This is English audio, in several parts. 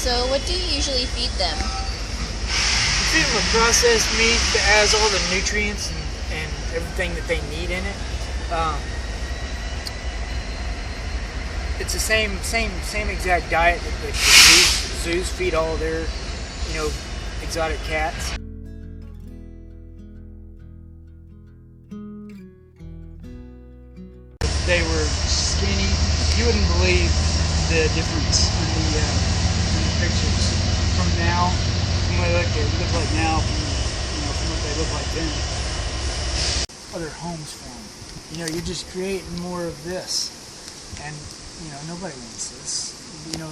So what do you usually feed them? You feed them a processed meat that has all the nutrients and everything that they need in it. It's the same exact diet that the zoos feed all their, exotic cats. They were skinny. You wouldn't believe the difference in the pictures from now, from what they look like now, from what they look like then. Other homes for them. You're just creating more of this, and nobody wants this.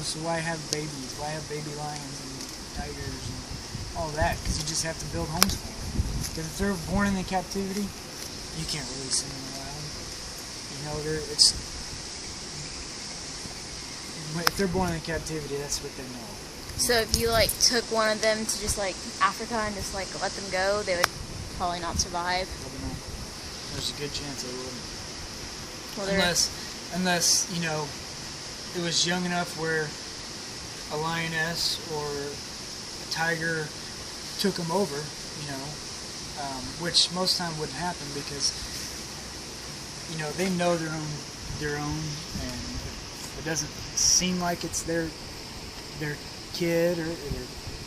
So why have babies? Why have baby lions and tigers and all that? Because you just have to build homes for them. Because if they're born in the captivity, you can't release them in the wild. If they're born in captivity, that's what they know. So if you took one of them to just Africa and just let them go, they would probably not survive. There's a good chance they wouldn't. Well, unless it was young enough where a lioness or a tiger took them over, which most time wouldn't happen because they know their own, and it doesn't seem like it's their kid or their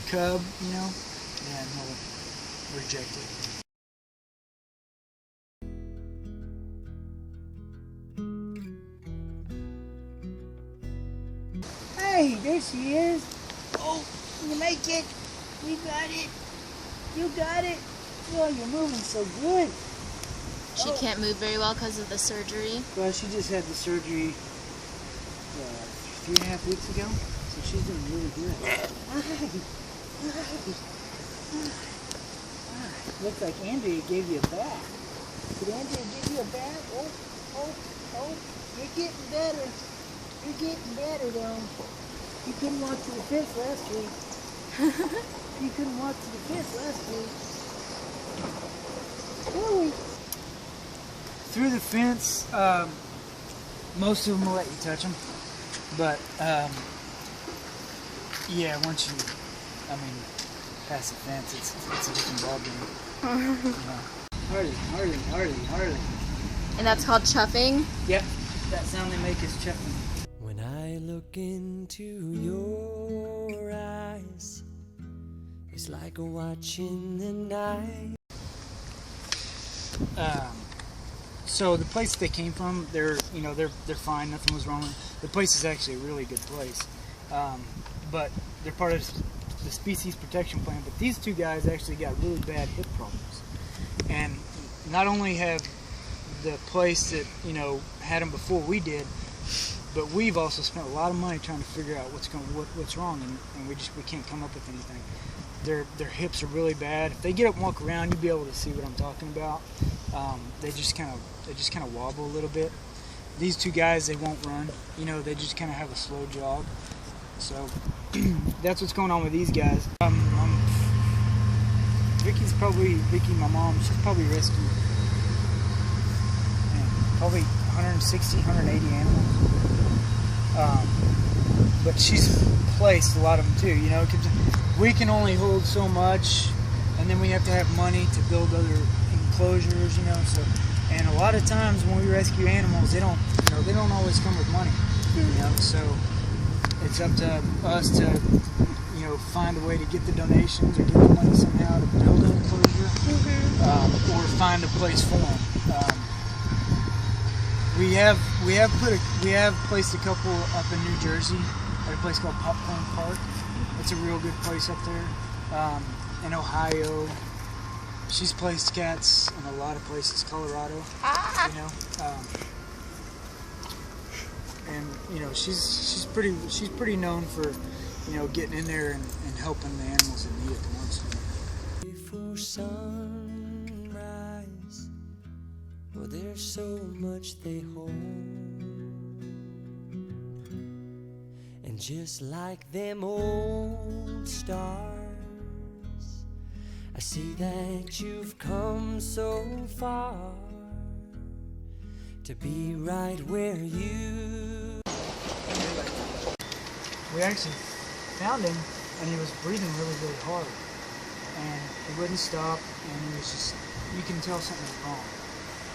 cub, and they'll reject it. Hey, there she is. Oh, you like it? You got it. You got it. Oh, you're moving so good. She can't move very well because of the surgery. Well, she just had the surgery 3.5 weeks ago, so she's doing really good. Looks like Andrea gave you a bath. Did Andrea give you a bath? Oh, you're getting better. You're getting better, though. You couldn't walk to the fence last week. You couldn't walk to the fence last week. Really? Through the fence, most of them will let you touch them. But, yeah, once you, pass the fence, it's a different ballgame. Harley. And that's called chuffing? Yep, that sound they make is chuffing. When I look into your eyes, it's like watching the night. So the place they came from, they're fine. Nothing was wrong. The place is actually a really good place, but they're part of the species protection plan. But these two guys actually got really bad hip problems, and not only have the place that had them before we did, but we've also spent a lot of money trying to figure out what's wrong, and we can't come up with anything. Their hips are really bad. If they get up and walk around, you'll be able to see what I'm talking about. They just kind of wobble a little bit. These two guys, they won't run. They just kind of have a slow jog. So that's what's going on with these guys. Vicky, my mom, she's probably rescued probably 160, 180 animals. But she's placed a lot of them too. Cause we can only hold so much, and then we have to have money to build other enclosures, So, and a lot of times when we rescue animals, they don't always come with money, So it's up to us to, find a way to get the donations or get the money somehow to build an enclosure, or find a place for them. We have placed a couple up in New Jersey at a place called Popcorn Park. It's a real good place up there. In Ohio, she's placed cats in a lot of places. Colorado, and she's pretty known for getting in there and helping the animals that need it the most. Before sunrise, well, there's so much they hold, and just like them old stars, I see that you've come so far to be right where you. We actually found him, and he was breathing really, really hard. And he wouldn't stop, and he was just, you can tell something was wrong.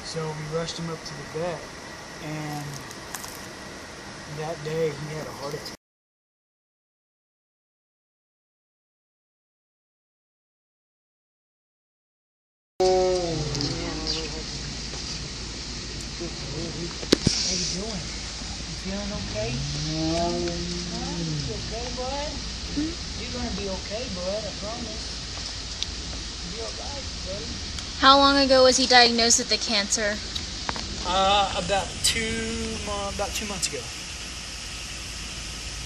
So we rushed him up to the vet, and that day he had a heart attack. How you doing? You feeling okay? Huh? You okay, bud? You're gonna be okay, bud. I promise. You'll be alright, buddy. How long ago was he diagnosed with the cancer? About 2 months ago.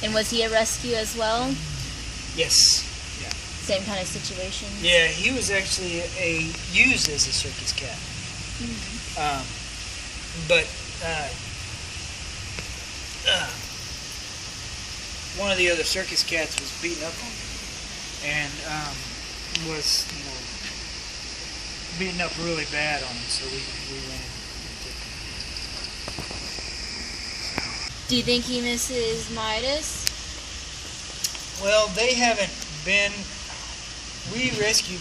And was he a rescue as well? Yes. Yeah. Same kind of situation? Yeah, he was actually used as a circus cat. But one of the other circus cats was beating up on him, and was beating up really bad on him. So we went and took him. Do you think he misses Midas? Well, they haven't been. We actually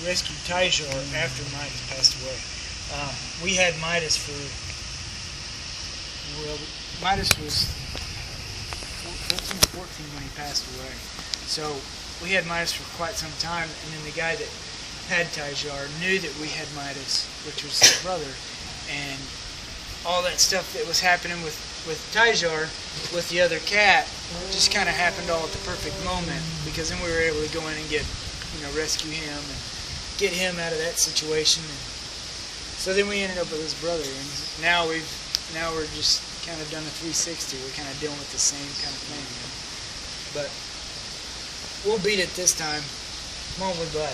rescued Tyjar after Midas passed away. We had Midas for. Well, Midas was 13 or 14 when he passed away. So we had Midas for quite some time, and then the guy that had Tyjar knew that we had Midas, which was his brother, and all that stuff that was happening with Tyjar, with the other cat, just kind of happened all at the perfect moment, because then we were able to go in and rescue him and get him out of that situation. And so then we ended up with his brother, and now we're just kind of done a 360. We're kind of dealing with the same kind of thing. But we'll beat it this time. Come on, bud.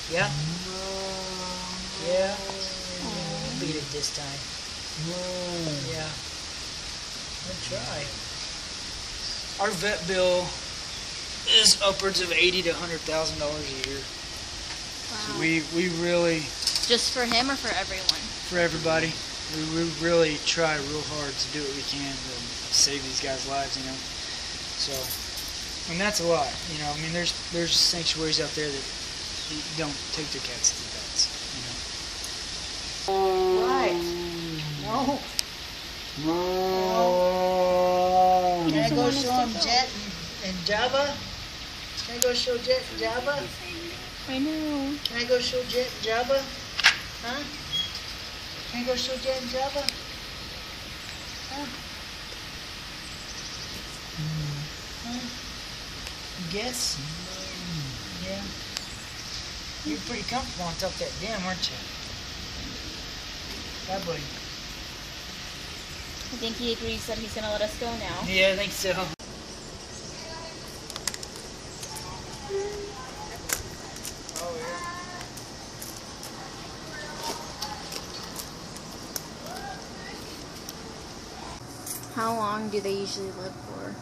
Yeah? Yeah? We'll beat it this time. Yeah. We'll try. Our vet bill is upwards of $80,000 to $100,000 a year. Wow. So we really... Just for him or for everyone? For everybody. We really try real hard to do what we can to save these guys' lives, So, and that's a lot, I mean, there's sanctuaries out there that don't take their cats to the vets, Right. No. Can I go show him Jet and Jabba? Can I go show Jet and Jabba? I know. Can I go show Jet and Jabba? Huh? Can I go show Jet and Jabba? Huh? Huh? Guess? Yeah. You're pretty comfortable on top of that dam, aren't you? Bye, buddy. I think he agrees that he's going to let us go now. Yeah, I think so. Oh, yeah. How long do they usually live for?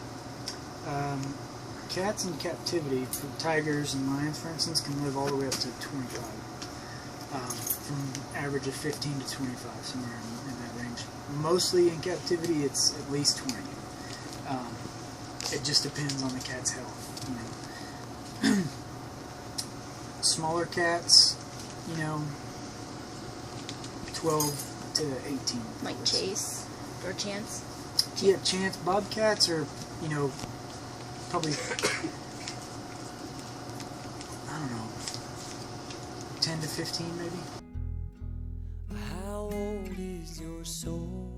Cats in captivity, for tigers and lions, for instance, can live all the way up to 25. From an average of 15 to 25, somewhere in that range. Mostly in captivity, it's at least 20. It just depends on the cat's health. Smaller cats, 12 to 18. Like Chase or Chance? Yeah, Chance. Bobcats are, probably, I don't know, 10 to 15 maybe. How old is your soul?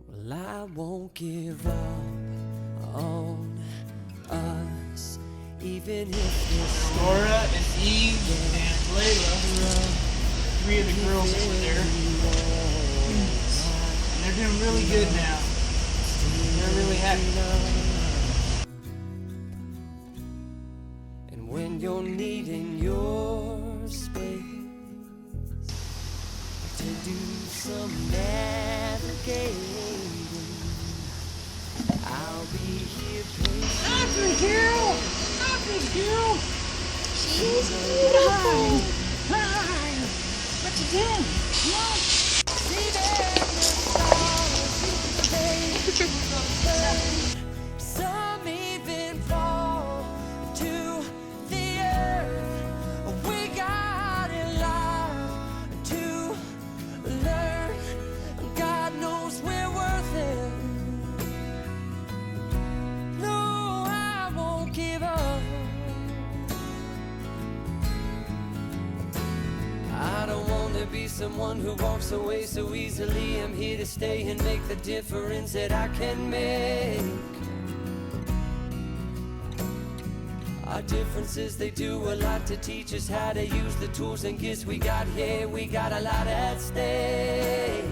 Well, I won't give up on us, even if it's Laura and Eve and Layla, 3 of the girls over there. And they're doing really good now. They're really happy. and when you're needing your space to do some navigating, I'll be here patient. Girl! She's beautiful. Hi! What you doing? Come on! See there in the stars, see the baby. someone who walks away so easily. I'm here to stay and make the difference that I can make. Our differences, they do a lot to teach us how to use the tools and gifts we got here. We got a lot at stake.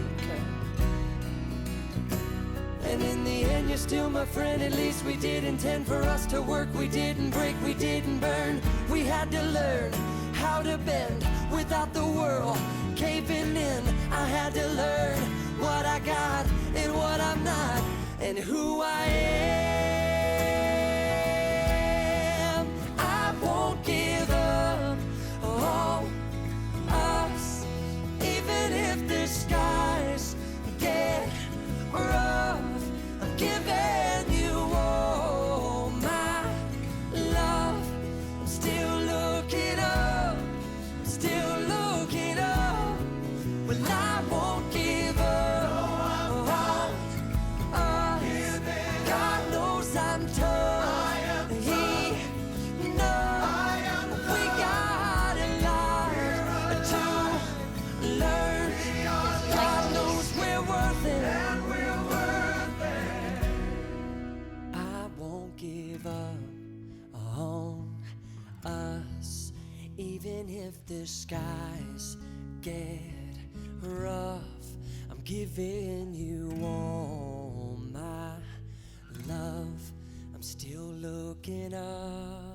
And in the end, you're still my friend. At least we did intend for us to work. We didn't break, we didn't burn. We had to learn how to bend without the world caving in. I had to learn what I got and what I'm not, and who I am. I won't give up on us, even if the skies get rough. I'm giving you all my love. I'm still looking up, I'm still looking up. Well, I won't give up on us. God knows I'm tough, He knows we got a lot to learn. God knows we're worth it. I won't give up on us, even if the skies get rough. I'm giving you all my love. I'm still looking up.